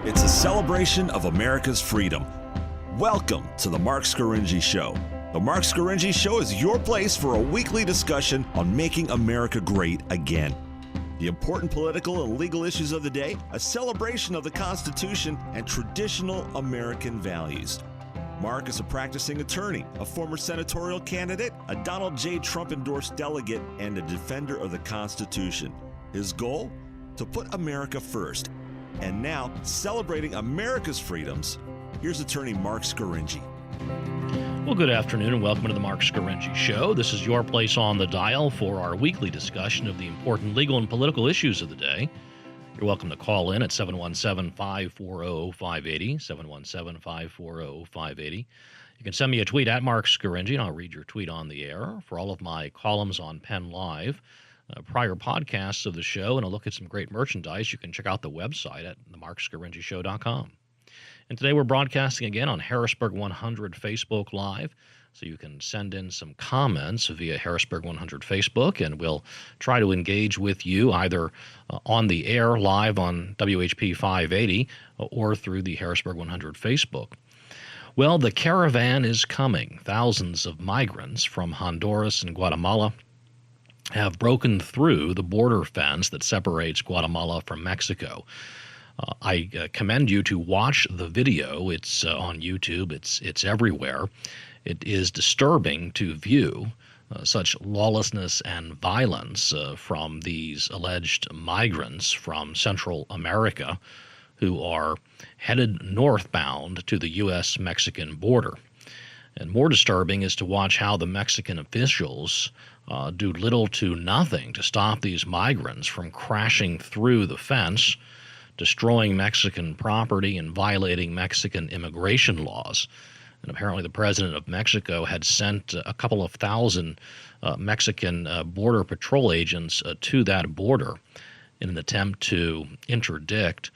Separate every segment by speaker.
Speaker 1: It's a celebration of America's freedom. Welcome to the Marc Scaringi Show. The Marc Scaringi Show is your place for a weekly discussion on making America great again. The important political and legal issues of the day, a celebration of the Constitution, and traditional American values. Marc is a practicing attorney, a former senatorial candidate, a Donald J. Trump-endorsed delegate, and a defender of the Constitution. His goal? To put America first. And now, celebrating America's freedoms, here's attorney Marc Scaringi.
Speaker 2: Well, good afternoon and welcome to the Marc Scaringi Show. This is your place on the dial for our weekly discussion of the important legal and political issues of the day. You're welcome to call in at 717-540-5880, 717-540-5880. You can send me a tweet at Marc Scaringi, and I'll read your tweet on the air. For all of my columns on Penn Live, prior podcasts of the show, and a look at some great merchandise, you can check out the website at themarcscaringishow.com. And today we're broadcasting again on Harrisburg 100 Facebook Live, so you can send in some comments via Harrisburg 100 Facebook, and we'll try to engage with you either on the air live on WHP 580 or through the Harrisburg 100 Facebook. Well, the caravan is coming. Thousands of migrants from Honduras and Guatemala have broken through the border fence that separates Guatemala from Mexico. I commend you to watch the video. It's on YouTube. It's everywhere. It is disturbing to view such lawlessness and violence from these alleged migrants from Central America who are headed northbound to the U.S.-Mexican border. And more disturbing is to watch how the Mexican officials do little to nothing to stop these migrants from crashing through the fence, destroying Mexican property and violating Mexican immigration laws. And apparently the president of Mexico had sent a couple of thousand Mexican border patrol agents to that border in an attempt to interdict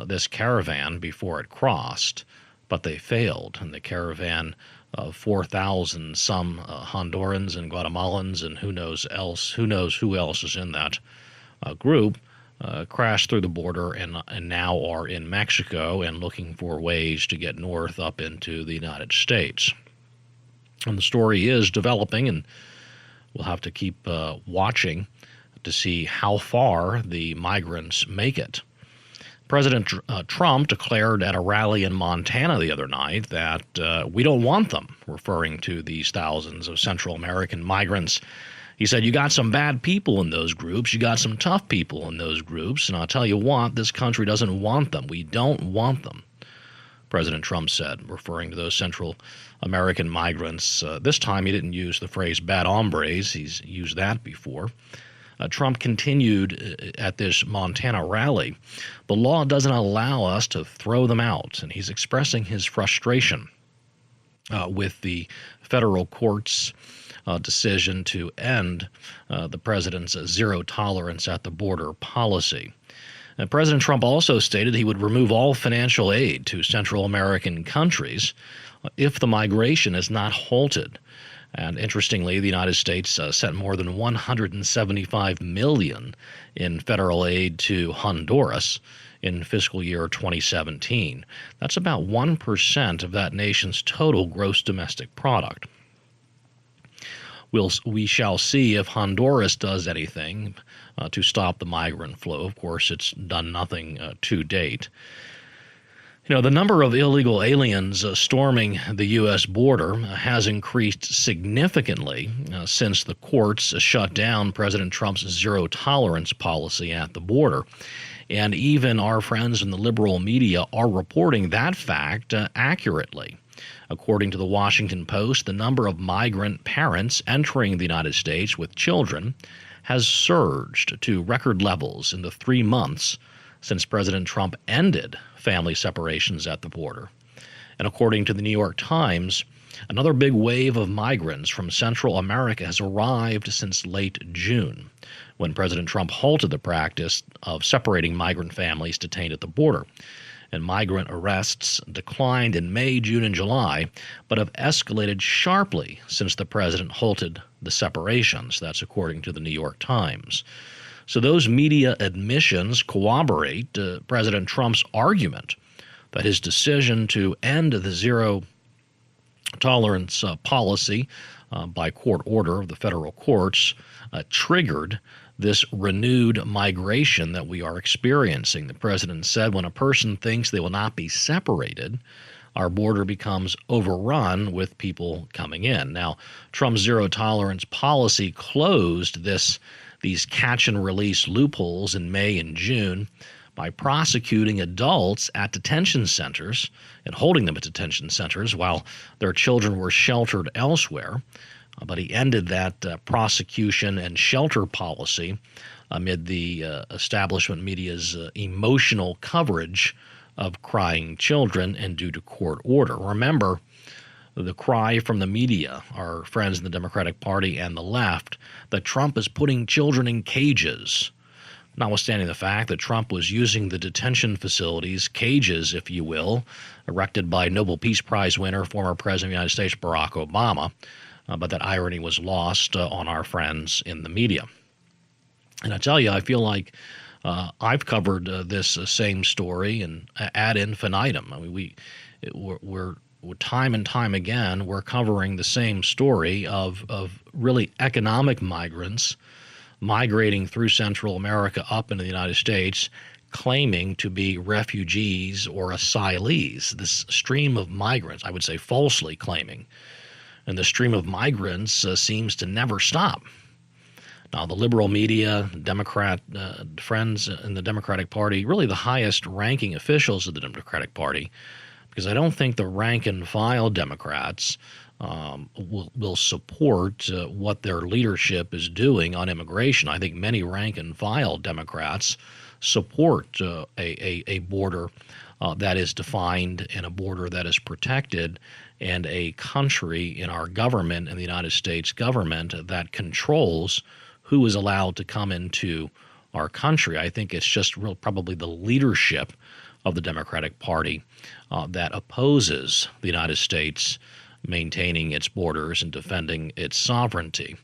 Speaker 2: this caravan before it crossed. But they failed, and the caravan of 4,000 some Hondurans and Guatemalans and who knows who else is in that group crashed through the border and now are in Mexico and looking for ways to get north up into the United States. And the story is developing, and we'll have to keep watching to see how far the migrants make it. President Trump declared at a rally in Montana the other night that we don't want them, referring to these thousands of Central American migrants. He said, you got some bad people in those groups, you got some tough people in those groups, and I'll tell you what, this country doesn't want them. We don't want them, President Trump said, referring to those Central American migrants. This time he didn't use the phrase bad hombres. He's used that before. Trump continued at this Montana rally. The law doesn't allow us to throw them out, and he's expressing his frustration with the federal court's decision to end the president's zero tolerance at the border policy. President Trump also stated he would remove all financial aid to Central American countries if the migration is not halted. And interestingly, the United States sent more than $175 million in federal aid to Honduras in fiscal year 2017. That's about 1% of that nation's total gross domestic product. We shall see if Honduras does anything to stop the migrant flow. Of course, it's done nothing to date. You know, the number of illegal aliens storming the U.S. border has increased significantly since the courts shut down President Trump's zero-tolerance policy at the border. And even our friends in the liberal media are reporting that fact accurately. According to the Washington Post, the number of migrant parents entering the United States with children has surged to record levels in the 3 months since President Trump ended family separations at the border. And according to the New York Times, another big wave of migrants from Central America has arrived since late June, when President Trump halted the practice of separating migrant families detained at the border. And migrant arrests declined in May, June, and July, but have escalated sharply since the president halted the separations. That's according to the New York Times. So those media admissions corroborate President Trump's argument that his decision to end the zero tolerance policy by court order of the federal courts triggered this renewed migration that we are experiencing. The president said when a person thinks they will not be separated, our border becomes overrun with people coming in. Now, Trump's zero tolerance policy closed these catch and release loopholes in May and June by prosecuting adults at detention centers and holding them at detention centers while their children were sheltered elsewhere. But he ended that prosecution and shelter policy amid the establishment media's emotional coverage of crying children and due to court order. Remember, the cry from the media, our friends in the Democratic Party and the left, that Trump is putting children in cages, notwithstanding the fact that Trump was using the detention facilities, cages, if you will, erected by Nobel Peace Prize winner, former President of the United States, Barack Obama. But that irony was lost on our friends in the media. And I tell you, I feel like I've covered this same story and ad infinitum. I mean, we're time and time again, we're covering the same story of really economic migrants migrating through Central America up into the United States, claiming to be refugees or asylees. This stream of migrants, I would say falsely claiming. And the stream of migrants seems to never stop. Now, the liberal media, Democrat friends in the Democratic Party, really the highest ranking officials of the Democratic Party, because I don't think the rank and file Democrats will support what their leadership is doing on immigration. I think many rank and file Democrats support a border that is defined and a border that is protected, and a country in our government, in the United States government, that controls who is allowed to come into our country. I think it's just probably the leadership of the Democratic Party that opposes the United States maintaining its borders and defending its sovereignty.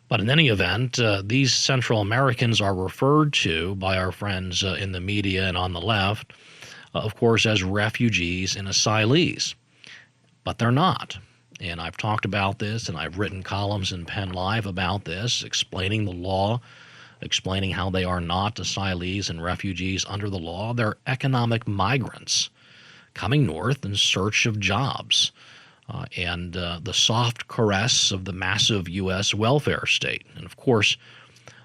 Speaker 2: But in any event, these Central Americans are referred to by our friends in the media and on the left, of course, as refugees and asylees. But they're not. And I've talked about this, and I've written columns in Penn Live about this, explaining the law, explaining how they are not asylees and refugees under the law. They're economic migrants coming north in search of jobs and the soft caress of the massive U.S. welfare state. And, of course,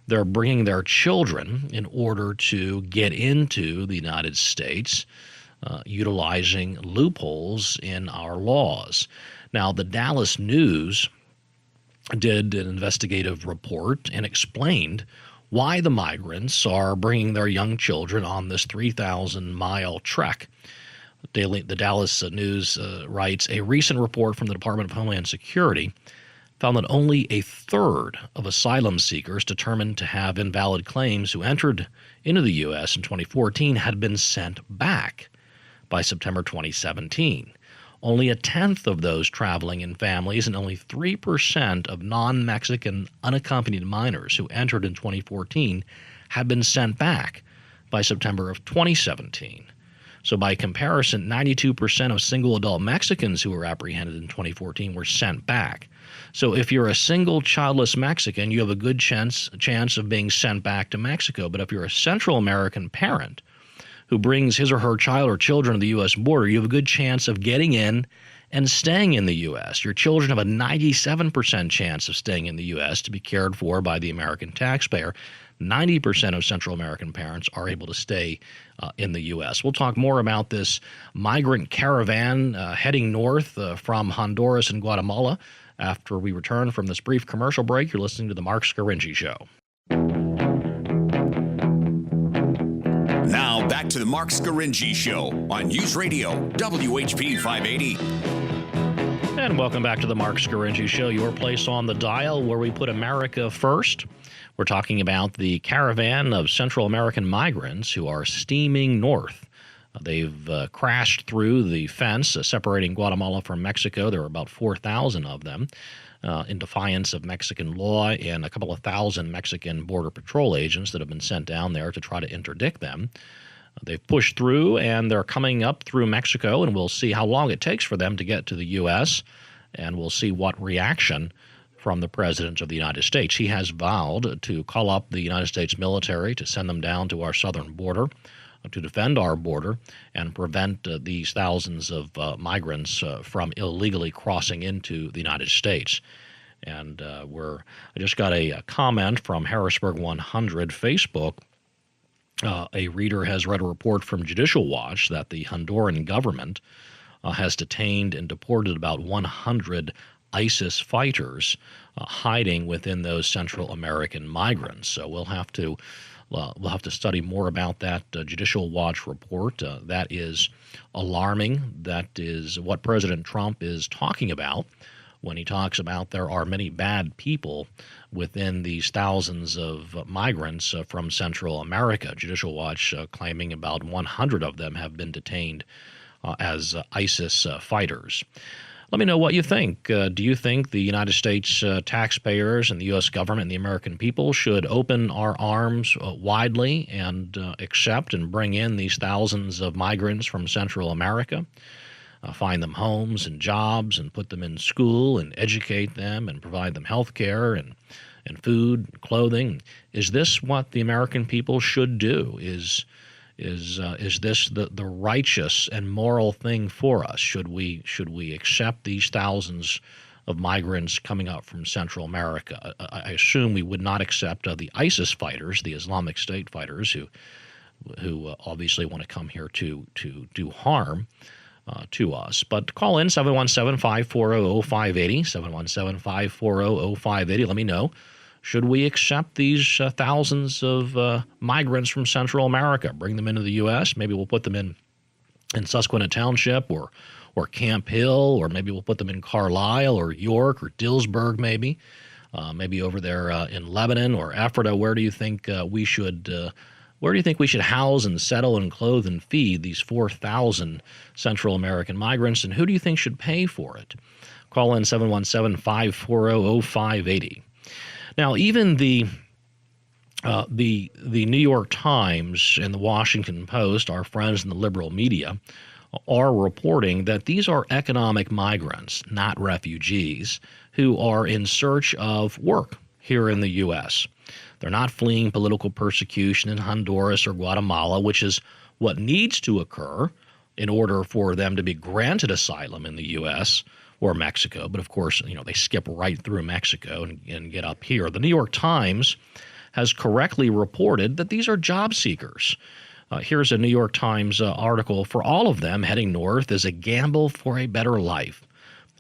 Speaker 2: they're bringing their children in order to get into the United States, utilizing loopholes in our laws. Now, the Dallas News did an investigative report and explained why the migrants are bringing their young children on this 3,000-mile trek. The Dallas News writes, a recent report from the Department of Homeland Security found that only a third of asylum seekers determined to have invalid claims who entered into the U.S. in 2014 had been sent back by September 2017. Only a tenth of those traveling in families and only 3% of non-Mexican unaccompanied minors who entered in 2014 had been sent back by September of 2017. So by comparison, 92% of single adult Mexicans who were apprehended in 2014 were sent back. So if you're a single childless Mexican, you have a good chance of being sent back to Mexico. But if you're a Central American parent who brings his or her child or children to the U.S. border, you have a good chance of getting in and staying in the U.S. Your children have a 97% chance of staying in the U.S. to be cared for by the American taxpayer. 90% of Central American parents are able to stay in the U.S. We'll talk more about this migrant caravan heading north from Honduras and Guatemala after we return from this brief commercial break. You're listening to The Marc Scaringi Show.
Speaker 3: Now back to The Marc Scaringi Show on News Radio WHP 580.
Speaker 2: And welcome back to The Marc Scaringi Show, your place on the dial where we put America first. We're talking about the caravan of Central American migrants who are steaming north. They've crashed through the fence separating Guatemala from Mexico. There are about 4,000 of them in defiance of Mexican law, and a couple of thousand Mexican Border Patrol agents that have been sent down there to try to interdict them. They've pushed through, and they're coming up through Mexico, and we'll see how long it takes for them to get to the U.S., and we'll see what reaction from the President of the United States. He has vowed to call up the United States military to send them down to our southern border to defend our border and prevent these thousands of migrants from illegally crossing into the United States. And I just got a comment from Harrisburg 100 Facebook. A reader has read a report from Judicial Watch that the Honduran government has detained and deported about 100 ISIS fighters hiding within those Central American migrants. So we'll have to study more about that Judicial Watch report. That is alarming. That is what President Trump is talking about when he talks about there are many bad people within these thousands of migrants from Central America. Judicial Watch claiming about 100 of them have been detained as ISIS fighters. Let me know what you think. Do you think the United States taxpayers and the U.S. government and the American people should open our arms widely and accept and bring in these thousands of migrants from Central America, find them homes and jobs and put them in school and educate them and provide them health care and food, and clothing? Is this what the American people should do? Is this the righteous and moral thing for us? Should we accept these thousands of migrants coming up from Central America? I assume we would not accept the ISIS fighters, the Islamic State fighters, who obviously want to come here to do harm to us. But call in 717-540-0580, 717-540-0580. Let me know. Should we accept these thousands of migrants from Central America, bring them into the U.S.? Maybe we'll put them in Susquehanna Township or Camp Hill, or maybe we'll put them in Carlisle or York or Dillsburg, maybe over there in Lebanon or Ephrata. Where do you think we should house and settle and clothe and feed these 4,000 Central American migrants, and who do you think should pay for it? Call in 717-540-0580. Now, even the New York Times and the Washington Post, our friends in the liberal media, are reporting that these are economic migrants, not refugees, who are in search of work here in the U.S. They're not fleeing political persecution in Honduras or Guatemala, which is what needs to occur in order for them to be granted asylum in the U.S. or Mexico. But of course, they skip right through Mexico and get up here. The New York Times has correctly reported that these are job seekers. Here's a New York Times article. For all of them, heading north is a gamble for a better life.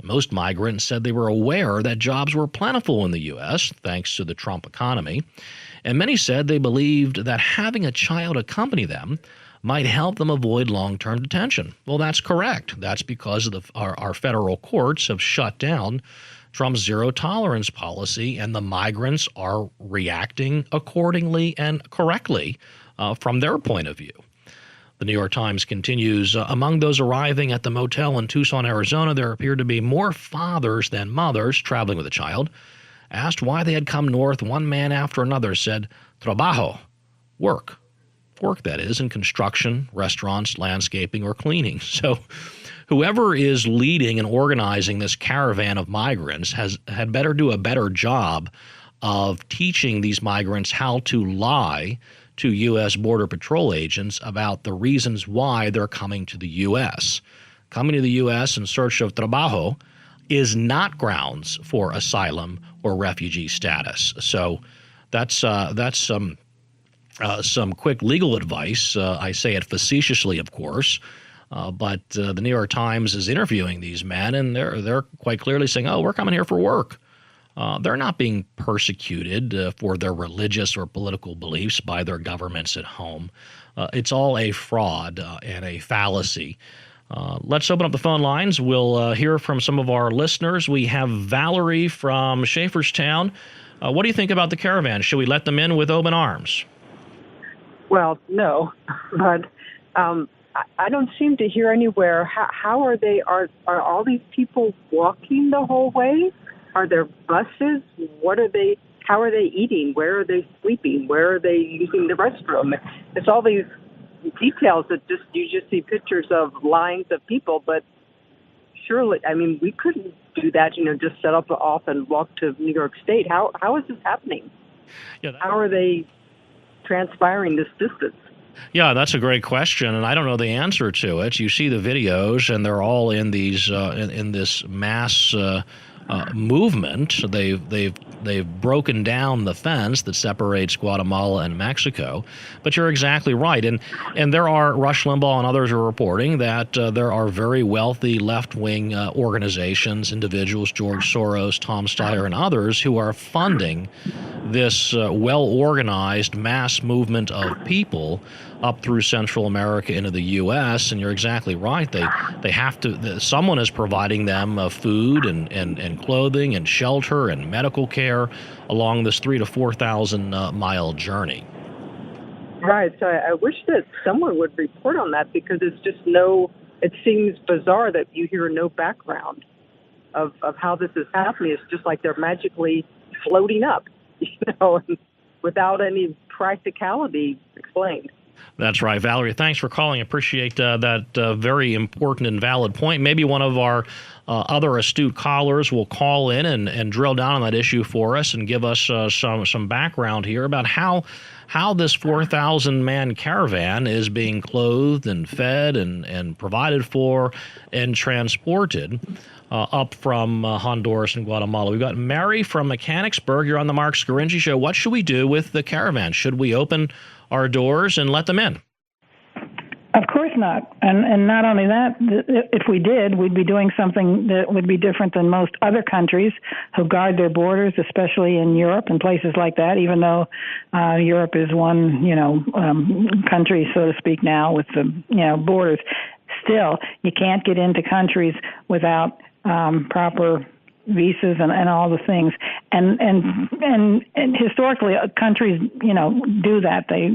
Speaker 2: Most migrants said they were aware that jobs were plentiful in the U.S., thanks to the Trump economy, and many said they believed that having a child accompany them might help them avoid long-term detention. Well, that's correct. That's because of our federal courts have shut down Trump's zero-tolerance policy, and the migrants are reacting accordingly and correctly from their point of view. The New York Times continues, among those arriving at the motel in Tucson, Arizona, there appeared to be more fathers than mothers traveling with a child. Asked why they had come north, one man after another said, trabajo, work. Work, that is, in construction, restaurants, landscaping, or cleaning. So whoever is leading and organizing this caravan of migrants had better do a better job of teaching these migrants how to lie to U.S. Border Patrol agents about the reasons why they're coming to the U.S. Coming to the U.S. in search of trabajo is not grounds for asylum or refugee status. So that's some quick legal advice. I say it facetiously, of course, but the New York Times is interviewing these men, and they're quite clearly saying, "Oh, we're coming here for work." They're not being persecuted for their religious or political beliefs by their governments at home. It's all a fraud and a fallacy. Let's open up the phone lines. We'll hear from some of our listeners. We have Valerie from Schaeferstown. What do you think about the caravan? Should we let them in with open arms?
Speaker 4: Well, no, but I don't seem to hear anywhere. How are they? Are all these people walking the whole way? Are there buses? What are they? How are they eating? Where are they sleeping? Where are they using the restroom? It's all these details that you just see pictures of lines of people, but surely, I mean, we couldn't do that, just set up off and walk to New York State. How is this happening?
Speaker 2: Yeah,
Speaker 4: how are they transpiring this distance?
Speaker 2: Yeah, that's a great question, and I don't know the answer to it. You see the videos, and they're all in these in this mass movement. They've broken down the fence that separates Guatemala and Mexico. But you're exactly right, and there are, Rush Limbaugh and others are reporting that there are very wealthy left-wing organizations, individuals, George Soros, Tom Steyer, and others who are funding this well-organized mass movement of people up through Central America into the U.S. And you're exactly right. They have to. Someone is providing them food and clothing and shelter and medical care along this 3,000 to 4,000 mile journey.
Speaker 4: Right. So I wish that someone would report on that, because it's just it seems bizarre that you hear no background of how this is happening. It's just like they're magically floating up, without any practicality explained.
Speaker 2: That's right, Valerie. Thanks for calling. Appreciate that very important and valid point. Maybe one of our other astute callers will call in and drill down on that issue for us and give us some background here about how this 4,000-man caravan is being clothed and fed and provided for and transported up from Honduras and Guatemala. We've got Mary from Mechanicsburg. You're on the Marc Scaringi Show. What should we do with the caravan? Should we open our doors and let them in?
Speaker 5: Of course not. And not only that, if we did, we'd be doing something that would be different than most other countries who guard their borders, especially in Europe and places like that, even though Europe is one, country, so to speak, now with the, borders. Still, you can't get into countries without proper visas and all the things, and historically countries do that. They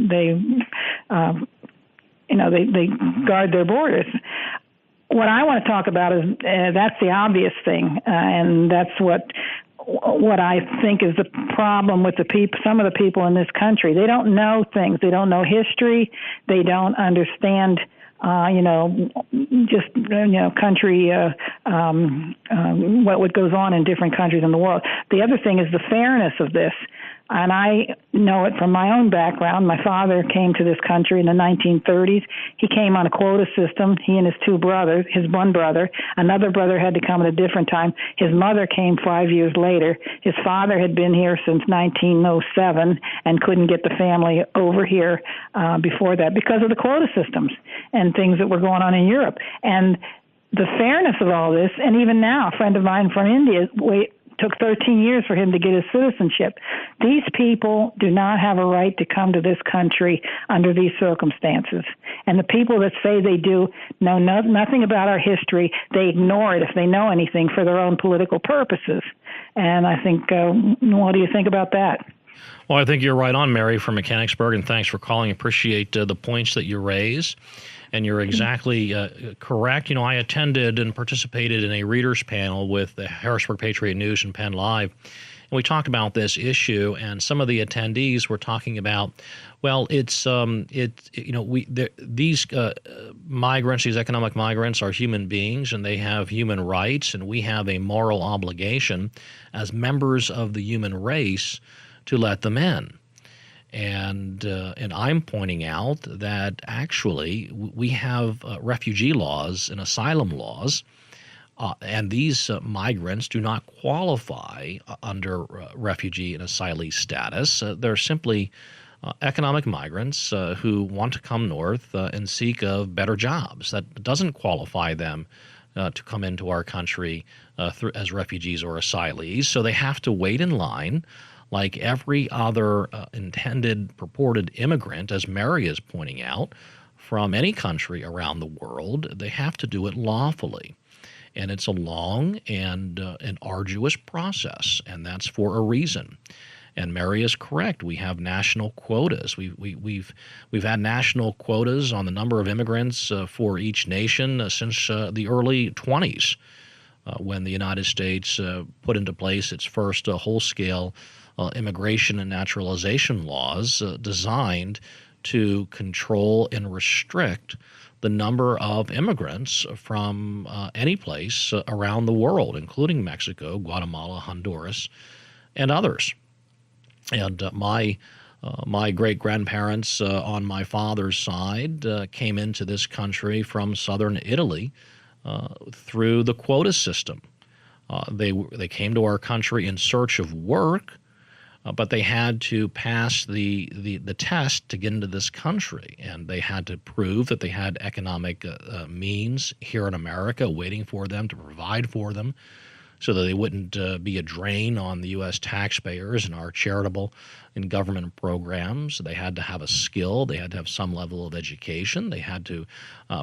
Speaker 5: guard their borders. What I want to talk about is that's the obvious thing, and that's what I think is the problem with the people. Some of the people in this country, they don't know things. They don't know history. They don't understand. Country, what goes on in different countries in the world. The other thing is the fairness of this. And I know it from my own background. My father came to this country in the 1930s. He came on a quota system, he and his two brothers, his one brother. Another brother had to come at a different time. His mother came 5 years later. His father had been here since 1907 and couldn't get the family over here before that because of the quota systems and things that were going on in Europe. And the fairness of all this, and even now, a friend of mine from India took 13 years for him to get his citizenship. These people do not have a right to come to this country under these circumstances. And the people that say they do know nothing about our history. They ignore it if they know anything for their own political purposes. And I think, what do you think about that?
Speaker 2: Well, I think you're right on, Mary from Mechanicsburg, and thanks for calling. Appreciate the points that you raise. And you're exactly correct. I attended and participated in a readers panel with the Harrisburg Patriot News and Penn Live, and we talked about this issue. And some of the attendees were talking about, well, these migrants, these economic migrants, are human beings, and they have human rights, and we have a moral obligation as members of the human race to let them in. And I'm pointing out that actually we have refugee laws and asylum laws, and these migrants do not qualify under refugee and asylee status. They're simply economic migrants who want to come north and seek better jobs. That doesn't qualify them to come into our country as refugees or asylees. So they have to wait in line like every other intended purported immigrant, as Mary is pointing out, from any country around the world. They have to do it lawfully. And it's a long and an arduous process, and that's for a reason. And Mary is correct. We have national quotas. We've had national quotas on the number of immigrants for each nation since the early 20s, when the United States put into place its first whole-scale immigration and naturalization laws designed to control and restrict the number of immigrants from any place around the world, including Mexico, Guatemala, Honduras, and others. And my great-grandparents on my father's side came into this country from southern Italy through the quota system. They came to our country in search of work, but they had to pass the test to get into this country, and they had to prove that they had economic means here in America waiting for them to provide for them, so that they wouldn't be a drain on the U.S. taxpayers and our charitable and government programs. They had to have a skill. They had to have some level of education. They had to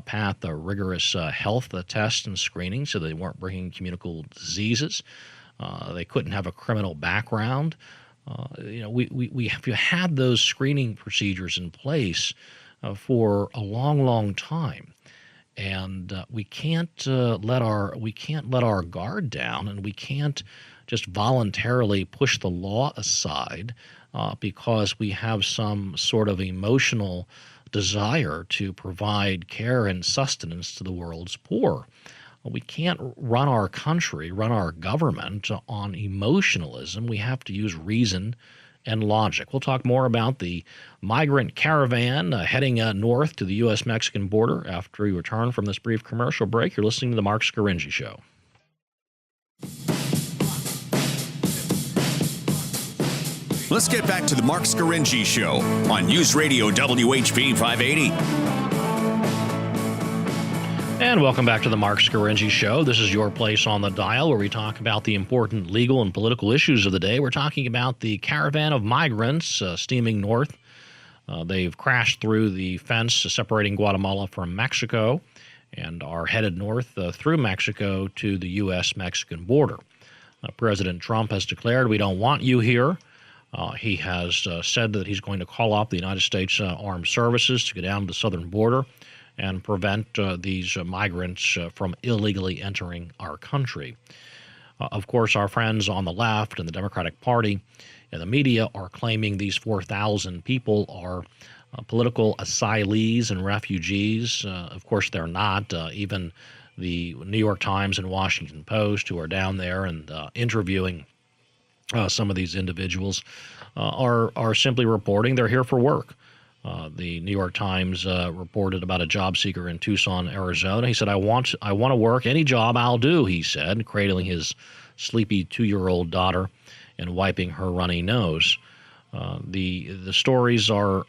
Speaker 2: pass a rigorous health test and screening so they weren't bringing communicable diseases. They couldn't have a criminal background. We had those screening procedures in place for a long, long time. And we can't let our guard down, and we can't just voluntarily push the law aside because we have some sort of emotional desire to provide care and sustenance to the world's poor. We can't run our country, run our government on emotionalism. We have to use reason and logic. We'll talk more about the Migrant Caravan heading north to the U.S.-Mexican border after we return from this brief commercial break. You're listening to The Marc Scaringi Show.
Speaker 3: Let's get back to The Marc Scaringi Show on News Radio WHP 580.
Speaker 2: And welcome back to the Marc Scaringi Show. This is your place on the dial where we talk about the important legal and political issues of the day. We're talking about the caravan of migrants steaming north. They've crashed through the fence separating Guatemala from Mexico and are headed north through Mexico to the U.S.-Mexican border. President Trump has declared, "We don't want you here." He has said that he's going to call up the United States Armed Services to go down to the southern border and prevent these migrants from illegally entering our country. Of course, our friends on the left and the Democratic Party and the media are claiming these 4,000 people are political asylees and refugees. Of course, they're not. Even the New York Times and Washington Post, who are down there and interviewing some of these individuals, are simply reporting they're here for work. The New York Times reported about a job seeker in Tucson, Arizona. He said, I want to work any job I'll do," he said, cradling his sleepy 2-year-old daughter and wiping her runny nose. The stories are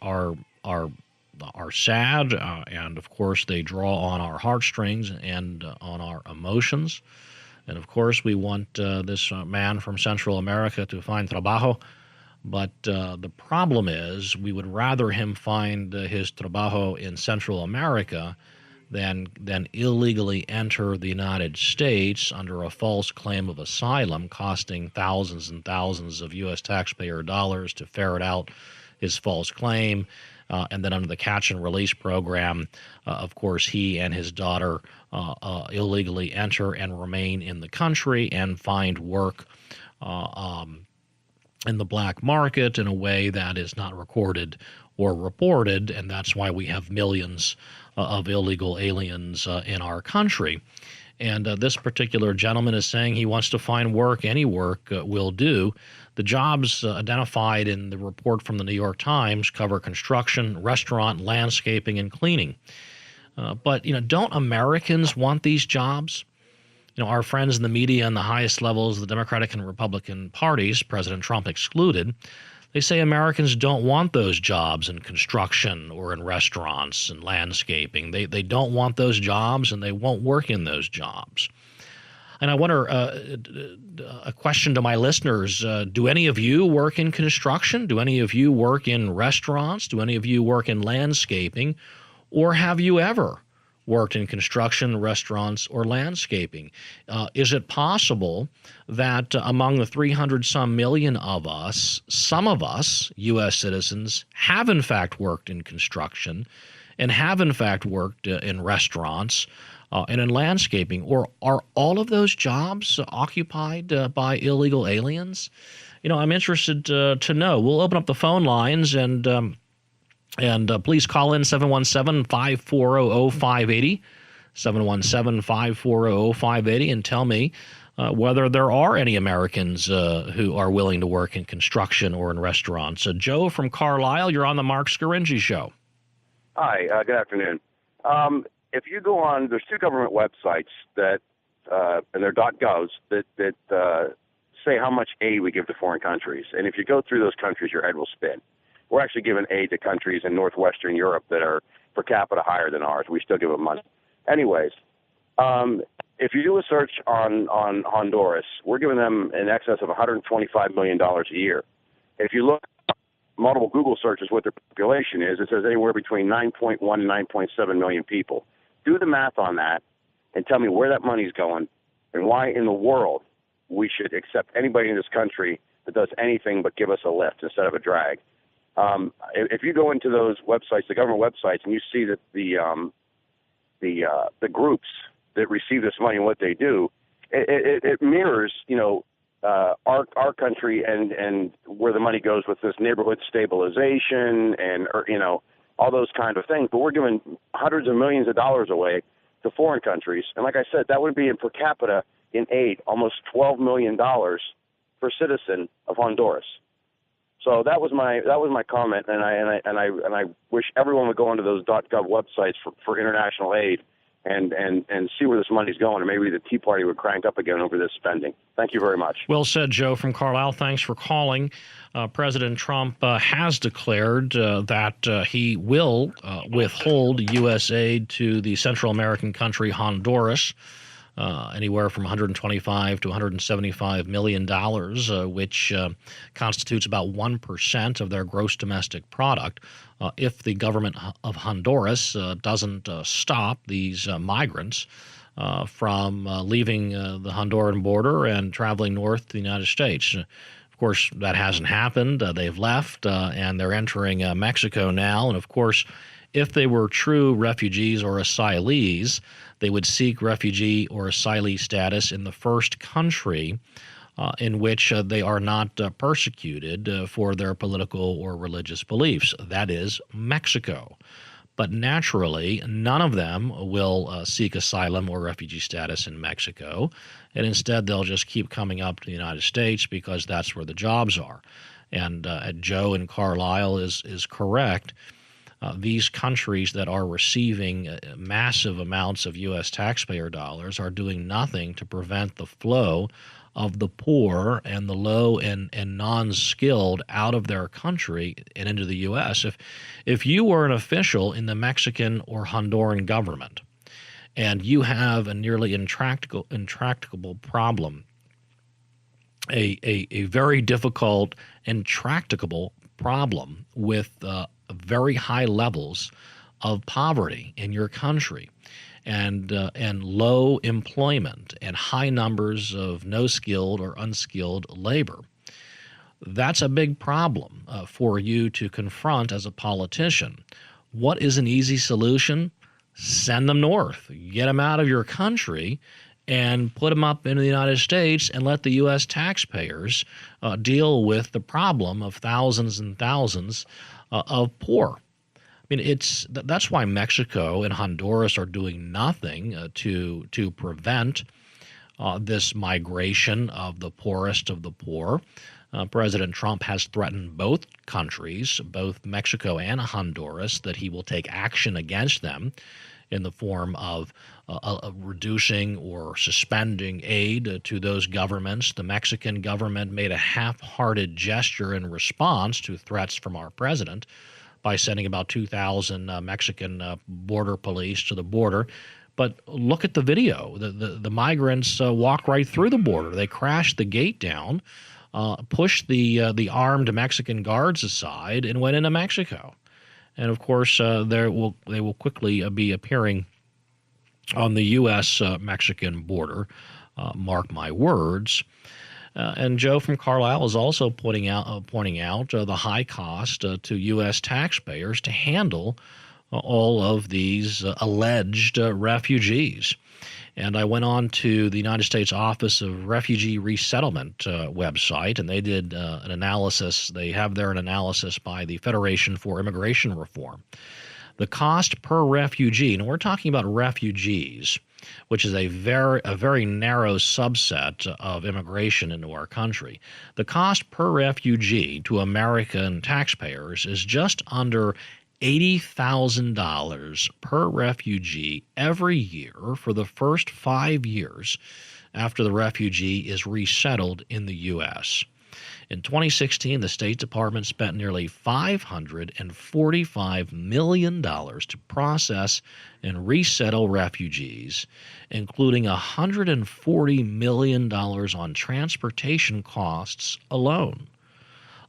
Speaker 2: sad, and of course they draw on our heartstrings and on our emotions. And of course we want this man from Central America to find trabajo. But the problem is we would rather him find his trabajo in Central America than illegally enter the United States under a false claim of asylum, costing thousands and thousands of U.S. taxpayer dollars to ferret out his false claim. And then under the catch and release program, of course, he and his daughter illegally enter and remain in the country and find work in the black market in a way that is not recorded or reported, and that's why we have millions of illegal aliens in our country. And this particular gentleman is saying he wants to find work. Any work will do. The jobs identified in the report from the New York Times cover construction, restaurant, landscaping, and cleaning. But don't Americans want these jobs? Our friends in the media and the highest levels of the Democratic and Republican parties, President Trump excluded, they say Americans don't want those jobs in construction or in restaurants and landscaping. They don't want those jobs, and they won't work in those jobs. And I wonder, a question to my listeners, do any of you work in construction? Do any of you work in restaurants? Do any of you work in landscaping? Or have you ever worked in construction, restaurants, or landscaping? Is it possible that among the 300-some million of us, some of us, U.S. citizens, have in fact worked in construction and have in fact worked in restaurants and in landscaping? Or are all of those jobs occupied by illegal aliens? I'm interested to know. We'll open up the phone lines, and And please call in 717-540-0580, 717-540-0580, and tell me whether there are any Americans who are willing to work in construction or in restaurants. Joe from Carlisle, you're on the Marc Scaringi Show.
Speaker 6: Hi, good afternoon. If you go on, there's two government websites that, and they're .govs, that say how much aid we give to foreign countries. And if you go through those countries, your head will spin. We're actually giving aid to countries in northwestern Europe that are per capita higher than ours. We still give them money. Anyways, if you do a search on Honduras, we're giving them in excess of $125 million a year. If you look at multiple Google searches what their population is, it says anywhere between 9.1 and 9.7 million people. Do the math on that and tell me where that money's going and why in the world we should accept anybody in this country that does anything but give us a lift instead of a drag. If you go into those websites, the government websites, and you see that the groups that receive this money and what they do, it mirrors, our country and where the money goes with this neighborhood stabilization and all those kind of things. But we're giving hundreds of millions of dollars away to foreign countries, and like I said, that would be in per capita in aid almost $12 million per citizen of Honduras. So that was my comment, and I wish everyone would go onto those .gov websites for international aid and see where this money's going, and maybe the Tea Party would crank up again over this spending. Thank you very much.
Speaker 2: Well said, Joe from Carlisle. Thanks for calling. President Trump has declared that he will withhold U.S. aid to the Central American country Honduras, anywhere from $125 to $175 million, which constitutes about 1% of their gross domestic product. If the government of Honduras doesn't stop these migrants from leaving the Honduran border and traveling north to the United States. Of course, that hasn't happened. They've left, and they're entering Mexico now. And, of course, if they were true refugees or asylees, they would seek refugee or asylee status in the first country in which they are not persecuted for their political or religious beliefs. That is Mexico. But naturally, none of them will seek asylum or refugee status in Mexico, and instead they'll just keep coming up to the United States because that's where the jobs are. And Joe in Carlisle is correct. These countries that are receiving massive amounts of U.S. taxpayer dollars are doing nothing to prevent the flow of the poor and the low and non-skilled out of their country and into the U.S. If you were an official in the Mexican or Honduran government and you have a nearly intractable problem, a very difficult, intractable problem with very high levels of poverty in your country, and low employment and high numbers of no-skilled or unskilled labor. That's a big problem for you to confront as a politician. What is an easy solution? Send them north. Get them out of your country and put them up into the United States and let the U.S. taxpayers deal with the problem of thousands and thousands of poor. I mean, that's why Mexico and Honduras are doing nothing to prevent this migration of the poorest of the poor. President Trump has threatened both countries, both Mexico and Honduras, that he will take action against them in the form of reducing or suspending aid to those governments. The Mexican government made a half-hearted gesture in response to threats from our president by sending about 2,000 Mexican border police to the border. But look at the video. The migrants walk right through the border. They crash the gate down, pushed the armed Mexican guards aside, and went into Mexico. And, of course, they will quickly be appearing on the U.S.-Mexican border, mark my words. And Joe from Carlisle is also pointing out the high cost to U.S. taxpayers to handle all of these alleged refugees. And I went on to the United States Office of Refugee Resettlement website, and they did an analysis. They have there an analysis by the Federation for Immigration Reform. The cost per refugee, and we're talking about refugees, which is a very narrow subset of immigration into our country. The cost per refugee to American taxpayers is just under $80,000 per refugee every year for the first 5 years after the refugee is resettled in the U.S. In 2016, the State Department spent nearly $545 million to process and resettle refugees, including $140 million on transportation costs alone.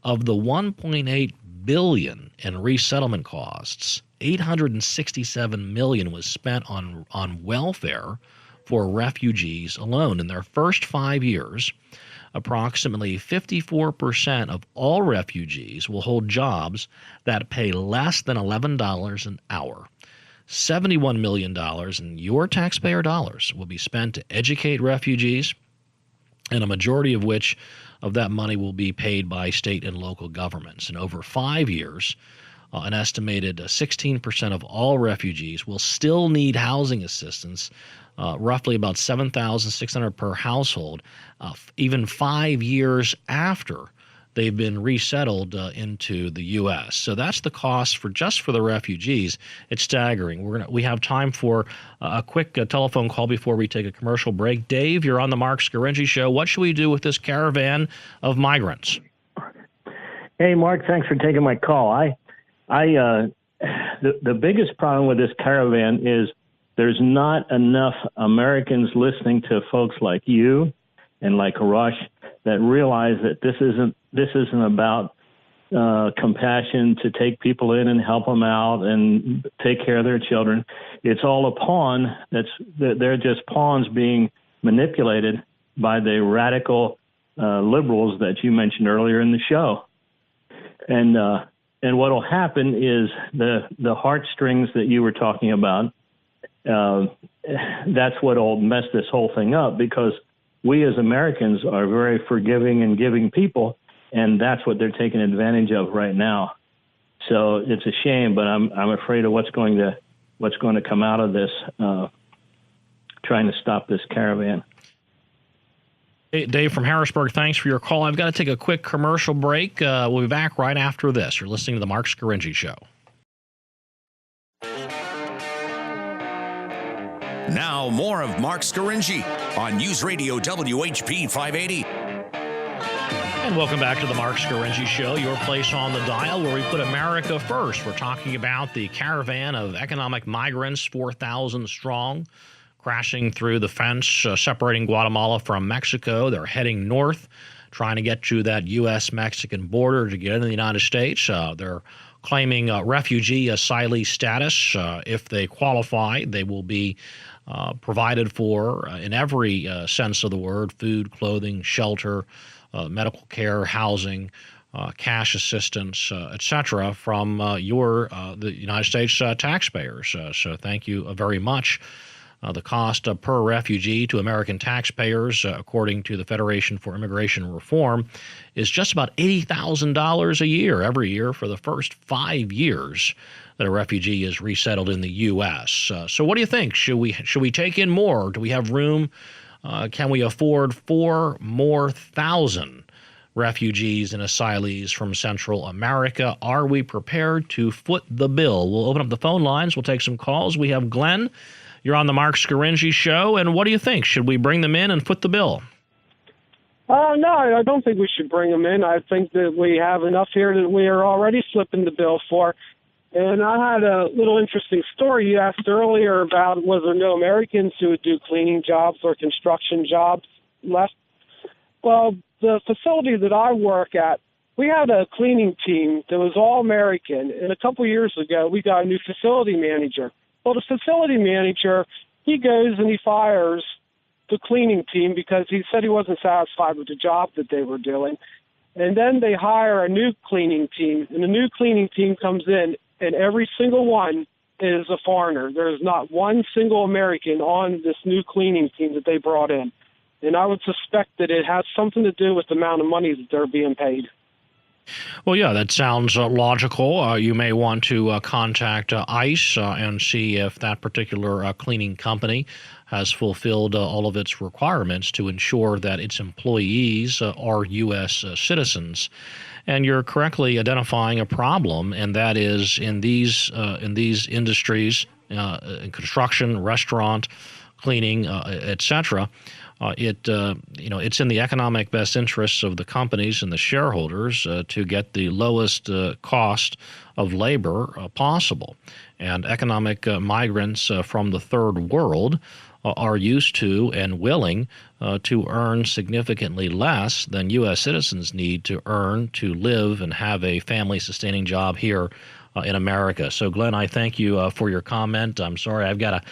Speaker 2: Of the $1.8 billion in resettlement costs, $867 million was spent on welfare for refugees alone. In their first 5 years, approximately 54% of all refugees will hold jobs that pay less than $11 an hour. $71 million in your taxpayer dollars will be spent to educate refugees, and a majority of which of that money will be paid by state and local governments. And over 5 years, an estimated 16% of all refugees will still need housing assistance, roughly about $7,600 per household, even 5 years after they've been resettled into the U.S. So that's the cost for just for the refugees. It's staggering. We have time for a quick telephone call before we take a commercial break. Dave, you're on the Marc Scaringi Show. What should we do with this caravan of migrants?
Speaker 7: Hey, Mark, thanks for taking my call. The biggest problem with this caravan is there's not enough Americans listening to folks like you and like Rush that realize that this isn't about compassion to take people in and help them out and take care of their children. It's all a pawn. They're just pawns being manipulated by the radical liberals that you mentioned earlier in the show. And what will happen is the heartstrings that you were talking about. That's what will mess this whole thing up, because we as Americans are very forgiving and giving people, and that's what they're taking advantage of right now. So it's a shame, but I'm afraid of what's going to come out of this, trying to stop this caravan.
Speaker 2: Hey, Dave from Harrisburg, thanks for your call. I've got to take a quick commercial break. We'll be back right after this. You're listening to the Marc Scaringi Show.
Speaker 3: Now, more of Marc Scaringi on News Radio WHP 580.
Speaker 2: And welcome back to the Marc Scaringi Show, your place on the dial where we put America first. We're talking about the caravan of economic migrants, 4,000 strong, crashing through the fence separating Guatemala from Mexico. They're heading north, trying to get to that U.S.-Mexican border to get into the United States. They're claiming refugee asylee status. If they qualify, they will be provided for in every sense of the word: food, clothing, shelter, medical care, housing, cash assistance, etc., from the United States taxpayers. So thank you very much. The cost per refugee to American taxpayers, according to the Federation for Immigration Reform, is just about $80,000 a year, every year for the first 5 years that a refugee is resettled in the U.S. So what do you think? Should we take in more? Do we have room? Can we afford 4 more thousand refugees and asylees from Central America? Are we prepared to foot the bill? We'll open up the phone lines. We'll take some calls. We have Glenn. You're on the Marc Scaringi Show, and what do you think? Should we bring them in and foot the bill?
Speaker 8: No, I don't think we should bring them in. I think that we have enough here that we are already flipping the bill for. And I had a little interesting story. You asked earlier about was there no Americans who would do cleaning jobs or construction jobs left. Well, the facility that I work at, we had a cleaning team that was all American. And a couple years ago, we got a new facility manager. Well, the facility manager, he goes and he fires the cleaning team because he said he wasn't satisfied with the job that they were doing. And then they hire a new cleaning team, and the new cleaning team comes in, and every single one is a foreigner. There's not one single American on this new cleaning team that they brought in. And I would suspect that it has something to do with the amount of money that they're being paid.
Speaker 2: Well, yeah, that sounds logical. You may want to contact ICE and see if that particular cleaning company has fulfilled all of its requirements to ensure that its employees are U.S. Citizens. And you're correctly identifying a problem, and that is in these industries, in construction, restaurant, cleaning, etc. It's in the economic best interests of the companies and the shareholders to get the lowest cost of labor possible. And economic migrants from the third world are used to and willing to earn significantly less than U.S. citizens need to earn to live and have a family-sustaining job here in America. So, Glenn, I thank you for your comment. I'm sorry, I've got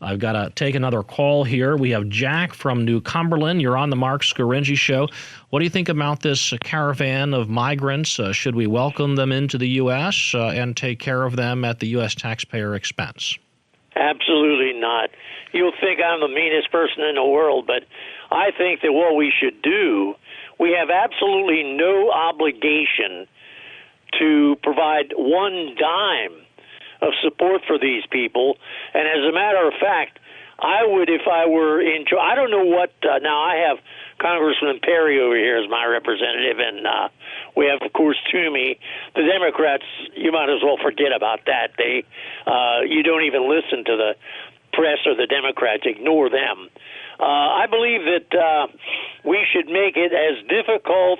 Speaker 2: to take another call here. We have Jack from New Cumberland. You're on the Marc Scaringi Show. What do you think about this caravan of migrants? Should we welcome them into the U.S. And take care of them at the U.S. taxpayer expense?
Speaker 9: Absolutely not. You'll think I'm the meanest person in the world, but I think that what we should do, we have absolutely no obligation to provide one dime of support for these people. And as a matter of fact, I would, if I were in charge, I don't know what, now I have Congressman Perry over here as my representative, and we have, of course, Toomey. The Democrats, you might as well forget about that. You don't even listen to the press or the Democrats. Ignore them. I believe that we should make it as difficult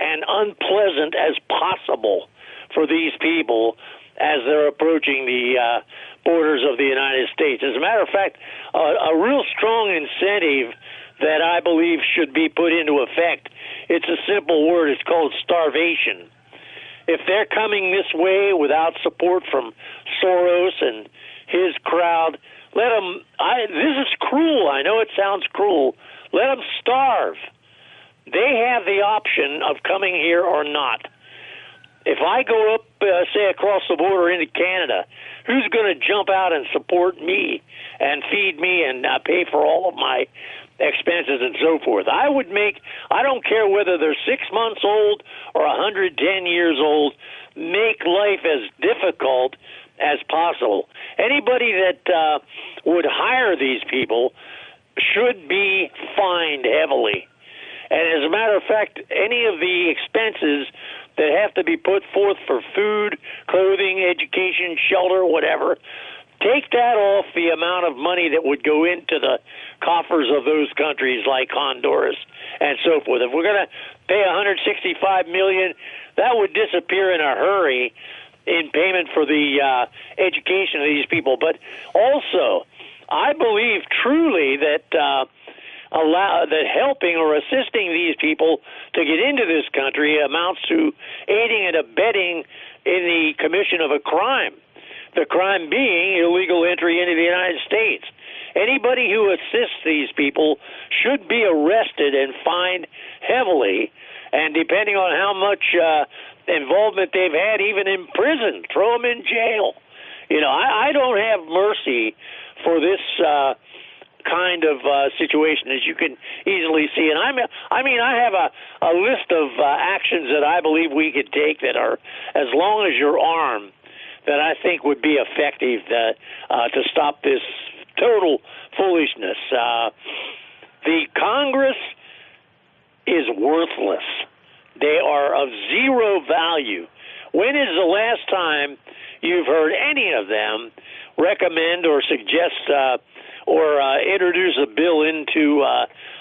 Speaker 9: and unpleasant as possible for these people as they're approaching the borders of the United States. As a matter of fact, a real strong incentive that I believe should be put into effect, it's a simple word, it's called starvation. If they're coming this way without support from Soros and his crowd, let them, this is cruel, I know it sounds cruel, let them starve. They have the option of coming here or not. If I go up, say, across the border into Canada, who's going to jump out and support me and feed me and pay for all of my expenses and so forth? I don't care whether they're 6 months old or 110 years old, make life as difficult as possible. Anybody that would hire these people should be fined heavily. And as a matter of fact, any of the expenses that have to be put forth for food, clothing, education, shelter, whatever, take that off the amount of money that would go into the coffers of those countries like Honduras and so forth. If we're going to pay $165 million, that would disappear in a hurry in payment for the education of these people. But also, I believe truly that that helping or assisting these people to get into this country amounts to aiding and abetting in the commission of a crime. The crime being illegal entry into the United States. Anybody who assists these people should be arrested and fined heavily, and depending on how much involvement they've had, even in prison, throw them in jail. You know, I don't have mercy for this kind of situation, as you can easily see. And I have a list of actions that I believe we could take that are, as long as you're armed, that I think would be effective to stop this total foolishness. The Congress is worthless. They are of zero value. When is the last time you've heard any of them recommend or suggest or introduce a bill into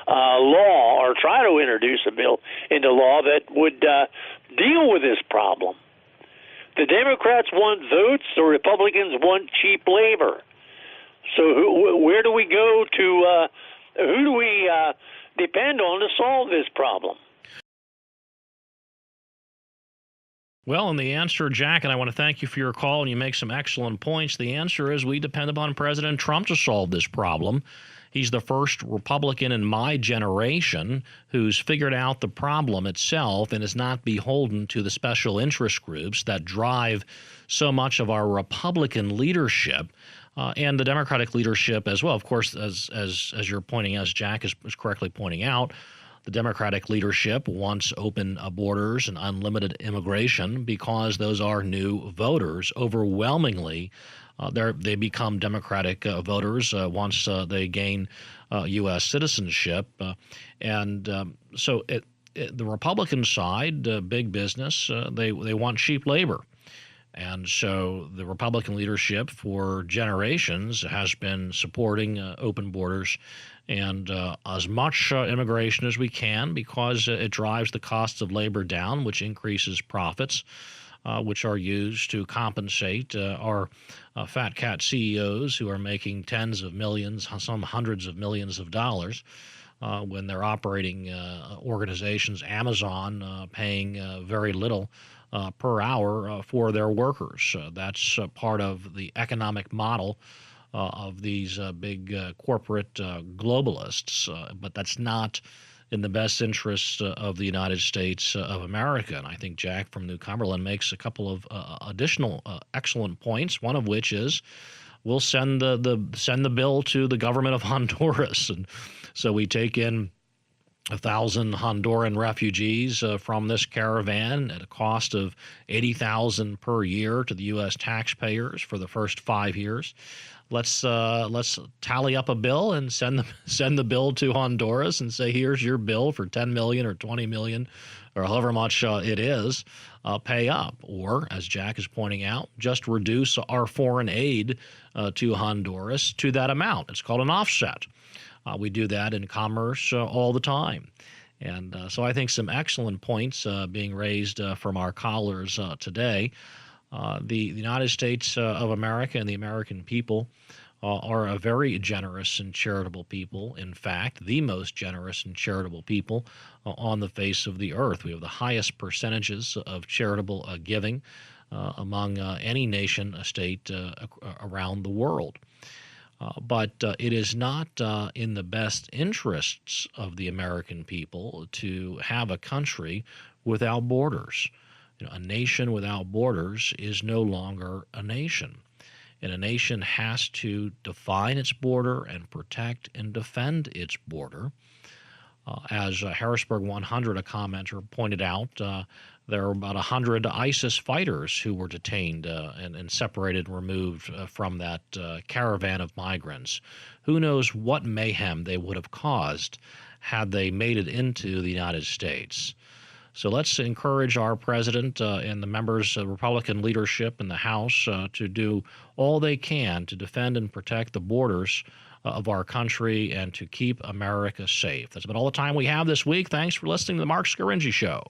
Speaker 9: law, or try to introduce a bill into law that would deal with this problem? The Democrats want votes, the Republicans want cheap labor. So where do we go to, who do we depend on to solve this problem?
Speaker 2: Well, and the answer, Jack, and I want to thank you for your call, and you make some excellent points. The answer is we depend upon President Trump to solve this problem. He's the first Republican in my generation who's figured out the problem itself and is not beholden to the special interest groups that drive so much of our Republican leadership and the Democratic leadership as well. Of course, as you're pointing, as Jack is correctly pointing out, the Democratic leadership wants open borders and unlimited immigration because those are new voters. Overwhelmingly, they become Democratic voters once they gain U.S. citizenship. So the Republican side, big business, they want cheap labor. And so the Republican leadership for generations has been supporting open borders and as much immigration as we can because it drives the costs of labor down, which increases profits, which are used to compensate our fat cat CEOs who are making tens of millions, some hundreds of millions of dollars when they're operating organizations, Amazon paying very little per hour for their workers. That's part of the economic model of these big corporate globalists, but that's not in the best interest of the United States of America. And I think Jack from New Cumberland makes a couple of additional excellent points, one of which is we'll send the bill to the government of Honduras. And so we take in 1,000 Honduran refugees from this caravan at a cost of $80,000 per year to the U.S. taxpayers for the first 5 years. Let's tally up a bill and send the bill to Honduras and say, here's your bill for $10 million or $20 million or however much it is. Pay up. Or, as Jack is pointing out, just reduce our foreign aid to Honduras to that amount. It's called an offset. We do that in commerce all the time. And so I think some excellent points being raised from our callers today. The United States of America and the American people are a very generous and charitable people. In fact, the most generous and charitable people on the face of the earth. We have the highest percentages of charitable giving among any nation, state around the world. But it is not in the best interests of the American people to have a country without borders. A nation without borders is no longer a nation. And a nation has to define its border and protect and defend its border. As Harrisburg 100, a commenter, pointed out, there are about 100 ISIS fighters who were detained and separated and removed from that caravan of migrants. Who knows what mayhem they would have caused had they made it into the United States. So let's encourage our president and the members of Republican leadership in the House to do all they can to defend and protect the borders of our country and to keep America safe. That's about all the time we have this week. Thanks for listening to the Marc Scaringi Show.